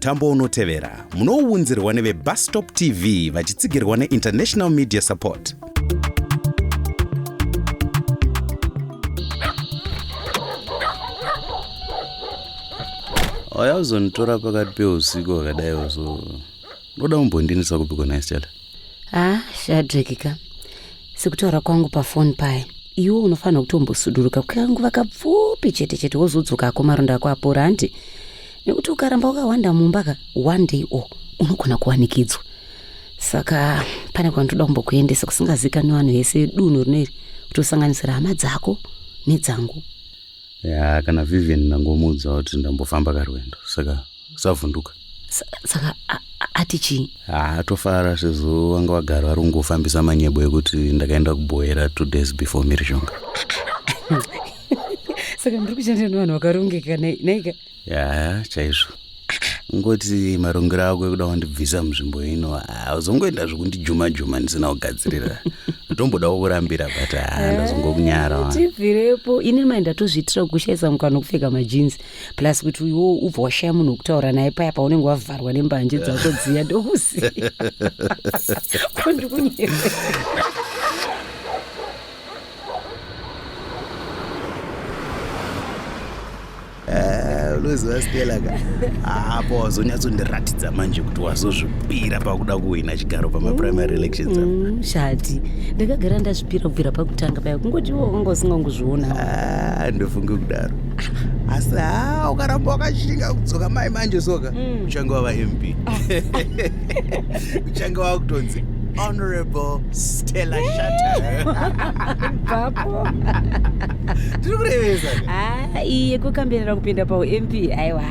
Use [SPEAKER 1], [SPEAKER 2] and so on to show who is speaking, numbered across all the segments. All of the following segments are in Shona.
[SPEAKER 1] mutambo unotevera munounzirwa neve Bustop TV vachitsigirwa neInternational Media Support. Ayazonitora pakati peusiku wakadai so ndoda umbondinisa kupiko naisichala.
[SPEAKER 2] Shadrekika. Sikutaura kwangu pa phone paya. Iwe unofanira kutombosuduruka kanguva kapfupi chete wozodzoka maronda ako apora anti. Nekuti ukaramba ukawanda mumba one day unogona kuwanikidzwa. Saka pane kwandoda kumbokuendesa kusingazikanwi vanhu vese dunhu rineri kutosanganisira hama dzako nedzangu.
[SPEAKER 1] Ya kana Vivian nangomudza kuti ndambofamba karwendo saka savhunduka.
[SPEAKER 2] Saka ati chii?
[SPEAKER 1] Tofara sezvo wanga wagara vari kungofambisa manyebo ekuti ndakaenda kuboera 2 days before Mirishonga.
[SPEAKER 2] Saka ndiri kushanda nevanhu vakarongeka naika?
[SPEAKER 1] Ya chaizvo. Ngoti marongero ako ekuda kundibvisa munzvimbo ino hauzongoenda zvokundijuma ndisina kugadzirira. Ndombodawo kurambira but ndazongokunyara.
[SPEAKER 2] Tibvirepo ini mai ndatozviitira kushaisa mukana kupfeka majinsi plus kuti iwo ubva washaya munhu wekutaura naye paya paunenge wavharwa nembanje dzako dziya ndokuziya. Kondikunyere.
[SPEAKER 1] Unoziva Stella ka apo wazonyatsondiratidza manje kuti wazozvipira pakuda kuwina chigaro pamaprimary elections.
[SPEAKER 2] Shati ndakagara ndazvipira kubvira pakutanga paya kungoti iwo wanga usingangozviona.
[SPEAKER 1] Ndofunge kudaro asi ukaramba wakashinga kudzoka mai manje soka uchange wava MP. Uchange wakutonzi Honorable Stella Shatter.
[SPEAKER 2] Papo.
[SPEAKER 1] Tirikurevesa.
[SPEAKER 2] Iye kukambirira kupinda paUMP aiwa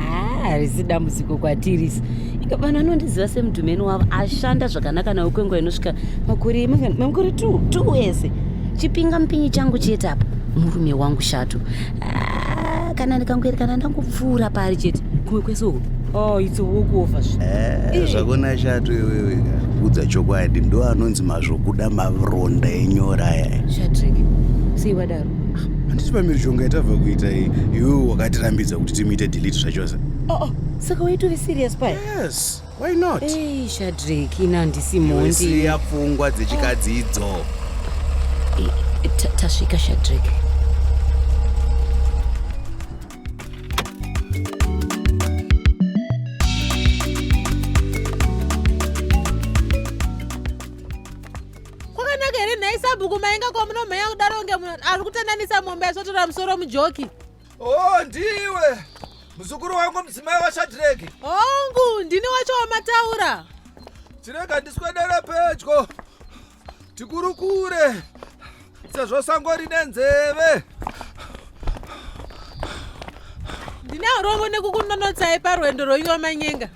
[SPEAKER 2] harisi dambudziko kwatirisi. Ikapana anondiziva semudhumeni wavo ashanda zvakanaka nawo kwenguva inosvika makore 2 ese. Chipinga mupinyi changu chete apa murume wangu Shato. Kana ndikangoerekana ndangopfuura pari chete kumwe kwese uko. It's a walk over.
[SPEAKER 1] Zvakona Shato iwewe udza chokwadi ndo anonzi mazvokuda maronda enyora aya.
[SPEAKER 2] Shatreke sei wadaro?
[SPEAKER 1] Handiti pamirishonga yatabva kuita iwe wakatirambidza kuti timuite delete zvachose.
[SPEAKER 2] Saka waitove serious paya?
[SPEAKER 1] Yes, why not?
[SPEAKER 2] Shadrake ina handisi mondi.
[SPEAKER 1] Siya pfungwa dzechikadzi idzo.
[SPEAKER 2] Tasvika Shadrake.
[SPEAKER 3] Isabuku mainga kwa muno maya kudaronge muno ari kutendanisa mombe asotora musoro mujoki.
[SPEAKER 4] Ndiwe muzukuru wangu mudzimai waShadrake.
[SPEAKER 3] Hongu ndini wacho wamataura.
[SPEAKER 4] Tirega ndiswedere pedyo tikurukure sezvo sango rine nzeve.
[SPEAKER 3] Ndine rombo nekukunonotsai parwendo ronywa manyenga.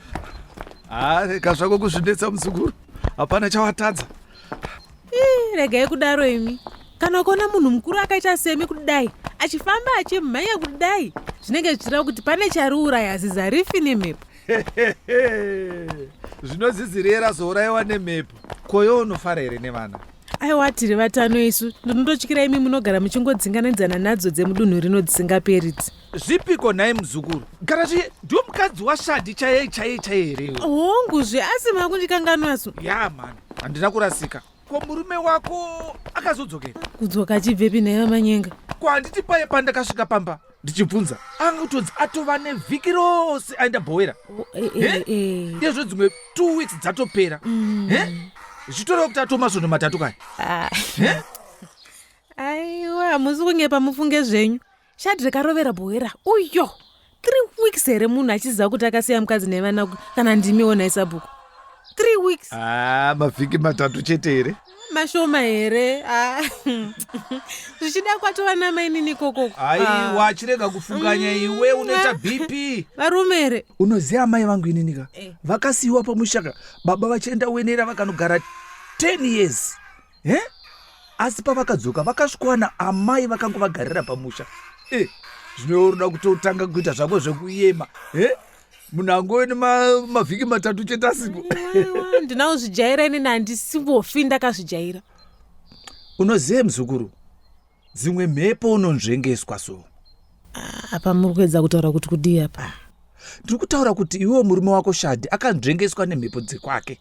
[SPEAKER 4] Rega zvako kuzvindetsa muzukuru, hapana chawatadza.
[SPEAKER 3] Regai kudaro imi. Kana ukaona munhu mukuru akaita semi kudai achifamba achimhanya kudai zvinenge zvichireva kuti pane chariuraya zizarifi nemhepo.
[SPEAKER 4] Zvinozizirera zouraiwa nemhepo. Koyo unofara here nevana?
[SPEAKER 3] Aiwa tiri vatano isu ndinototyira imi munogara muchingodzinganidzana nadzo dzemudunhu rino dzisingaperidzi.
[SPEAKER 4] Zvipiko nhai muzukuru? Garati ndiwo mukadzi waShadi chaiye here?
[SPEAKER 3] Honguzve asi makundikanganwaso.
[SPEAKER 4] Ya mani handina kurasika. Ko murume wako akazodzokera?
[SPEAKER 3] Kudzoka achibvepi naye manyenga?
[SPEAKER 4] Ko handiti paye pandakasvika pamba ndichibvunza angutodzi atova nevhiki rose aenda bhoera. Ndezvo dzimwe 2 weeks dzatopera. Zvitoreva kuti atomazono matatu kaya.
[SPEAKER 3] Aiwa hamusi kunyepa mufunge zvenyu. Shadrake arovera bhoera uyo 3 weeks here munhu achiziva kuti akasiya mukadzi nevana kana ndimiona Isabuku. 3 weeks.
[SPEAKER 4] Mavhiki 3 chete here?
[SPEAKER 3] Mashoma here. Zvichida kwatova namainini kokoko.
[SPEAKER 4] Aiwa chirega kufunganya iwe unoita BP.
[SPEAKER 3] Varume here.
[SPEAKER 4] Unoziva mai vangu ininika vakasiyiwa pamushaka baba vachienda wenera vakanogara 10 years. Asi pavakadzoka vakasvikwana amai vakangovagarira pamusha. Zvinoona kutotanga kuita zvako zvekuyema. Munhu angove mavhiki 3 chete asipo.
[SPEAKER 3] Ndinazvijaira ini handisimbofi ndakazvijaira.
[SPEAKER 4] Unoziva muzukuru, dzimwe mhepo unonzvengeswa so.
[SPEAKER 3] Apa muri kuedza kutaura kuti kudii apa?
[SPEAKER 4] ndiri kutaura kuti iwe murume wako Shadi akanzvengeswa nemhepo dzekwake.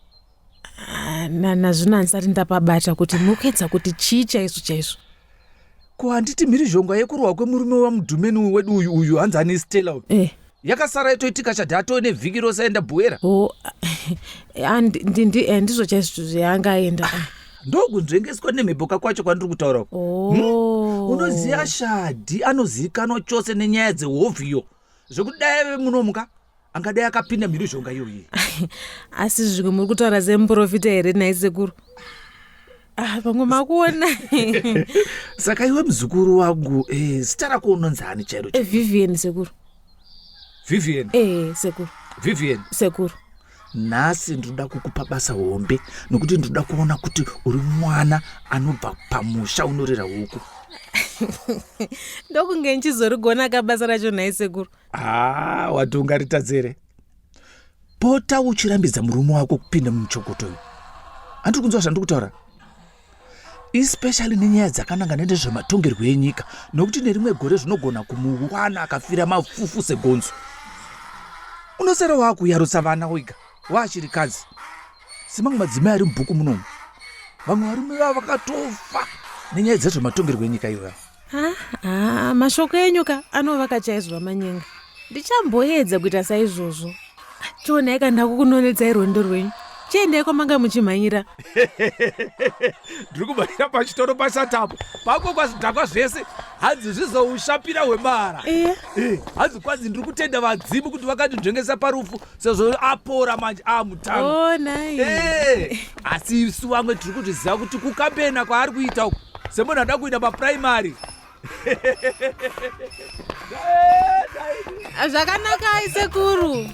[SPEAKER 3] Nazvino handisati ndapabata kuti mukuedza kuti chii chaizvo.
[SPEAKER 4] Ko handiti mhiri zhongwa yekurwa kwemurume wamudhumeni wedu uyu hanzi ani Stella uyu. Yakasara itoitika Shadi atove nevhiki rose aenda Bwera.
[SPEAKER 3] Ndizvo chaizvo zvaangaenda.
[SPEAKER 4] Ndokunzvengeswa nemhepo kakwacho kwandiri kutaura. Unoziva Shadi anozivikanwa chose nenyaya dzehovhiyo zvekudai munomuka angadai akapinda mhiri zhonga iyoyi.
[SPEAKER 3] Asi zvimwe muri kutaura semuprofita here naisekuru? Pamwe makuona.
[SPEAKER 4] Saka iwe muzukuru wangu zita rako unonzani chairo?
[SPEAKER 3] Vivian sekuru.
[SPEAKER 4] Vivian?
[SPEAKER 3] Sekuru.
[SPEAKER 4] Vivian?
[SPEAKER 3] Sekuru.
[SPEAKER 4] Nhasi ndinoda kukupa basa hombe nokuti ndinoda kuona kuti uri mwana anobva pamusha unorera huku.
[SPEAKER 3] Ndokunge nchizorigona kabasa racho naisekuru.
[SPEAKER 4] Wati ungaritadzere. Pota uchirambidza murume wako kupinda mumuchokoto uyu. Handiri kunzwa zvandiri kutaura. Especially nenyaya dzakananga nezvematongerwo enyika, nokuti nerimwe gore zvinogona kumuwana akafira mafufu segonzo. Unosara wakuyarusa vana wega waachirikadzi semamwe madzimai ari mubhuku munomu. Vamwe varume vavo vakatofa nenyaya dzezvematongerwo enyika iyoyo.
[SPEAKER 3] Mashoko enyuka anovaka chaizvo amanyenga. Ndichamboedza kuita saizvozvo. Chionai kana kukunonedzai rwendo rwenyu. Chiendai kwamanga muchimhanyira.
[SPEAKER 4] Ndiri kubarira pachitoro pasatapo pako kwazvidhakwa zvese hanzi zvizoshapira hwemara. Hanzi kwanzi ndiri kutenda vadzimu kuti vakandinzvengesa parufu sezvo apora manje amutano. Asi isu vamwe tiri kuzviziva kuti kukambena kwaari kuita uku semunhu ada kuenda papuraimari.
[SPEAKER 3] Zvakanaka aisekuru.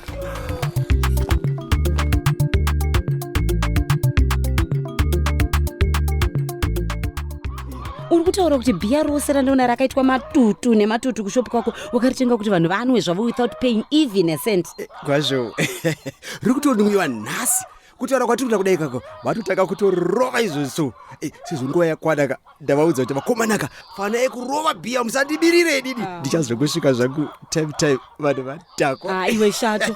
[SPEAKER 2] Uri kutaura kuti bhiya rose randoona rakaitwa matutu nematutu kushopu kwako wakaritenga kuti vanhu vanwe zvavo without paying even a cent.
[SPEAKER 5] Kwazvo. Riri kutondiwa nhasi kutaura kwatiri kudai kako vatotaka kutorova izvozvo. Sizvo nguva yakwanaka ndavaudza kuti vakomanaka fanai kurova bhiya musandibirire didi. Ndichazongosvika zvangu time vanhu vatakwa.
[SPEAKER 2] Iwe shato.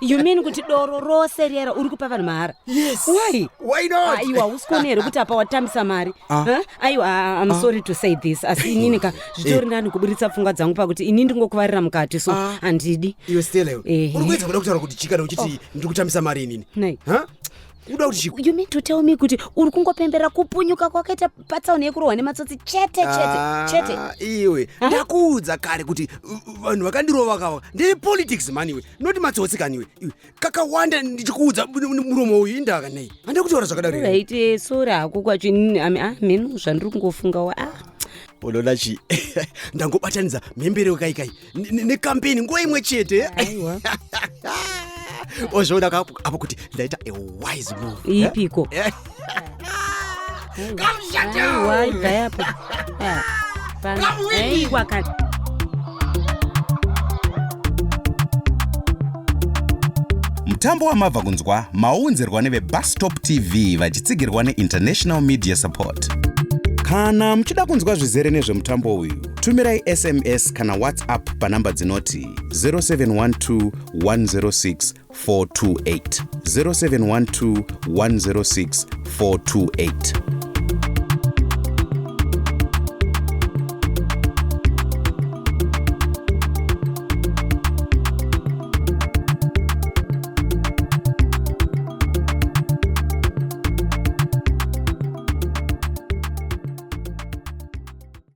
[SPEAKER 2] You mean kuti doro rose riera uri kupa vanhu mahara?
[SPEAKER 5] Yes.
[SPEAKER 2] Why not? Aiwa usikone here kuti apa watambisa mari. Aiwa I'm sorry to say this. Asi inini ka zvitori ndani kuburitsa pfungwa dzangu pakuti ini ndingokuvarira mukati so handidi.
[SPEAKER 5] Iwe Stella uri kuedza kuda kutaura kuti chikana uchiti ndiri kutambisa mari inini. You
[SPEAKER 2] mean to tell me kuti uri kungopembera kupunyuka kwakaita patsauni yekurohwa nematsotsi chete.
[SPEAKER 5] Iwe ndakuudza kare kuti vanhu vakandirova kava ndiri politics mani iwe noti matsotsi kani iwe kakawanda ndichikuudza muromo uyu indaka nei handiri kutaura zvakadaro.
[SPEAKER 2] Right, sorry hako kwacho mhenu zvandiri kungofungawo.
[SPEAKER 5] Unoda chi ndangobatanidza mhemberero kaikai nekampeni nguva imwe chete. Ozvoona apo kuti ndaita a wise move.
[SPEAKER 2] Ipiko. Ibva yapo.
[SPEAKER 1] Mutambo wamabva kunzwa maunzirwa neveBustop TV vachitsigirwa neInternational Media Support. Kana muchida kunzwa zvizere nezvemutambo uyu, tumirai SMS kana WhatsApp panamba dzinoti 0712 106 428 0712 106 428.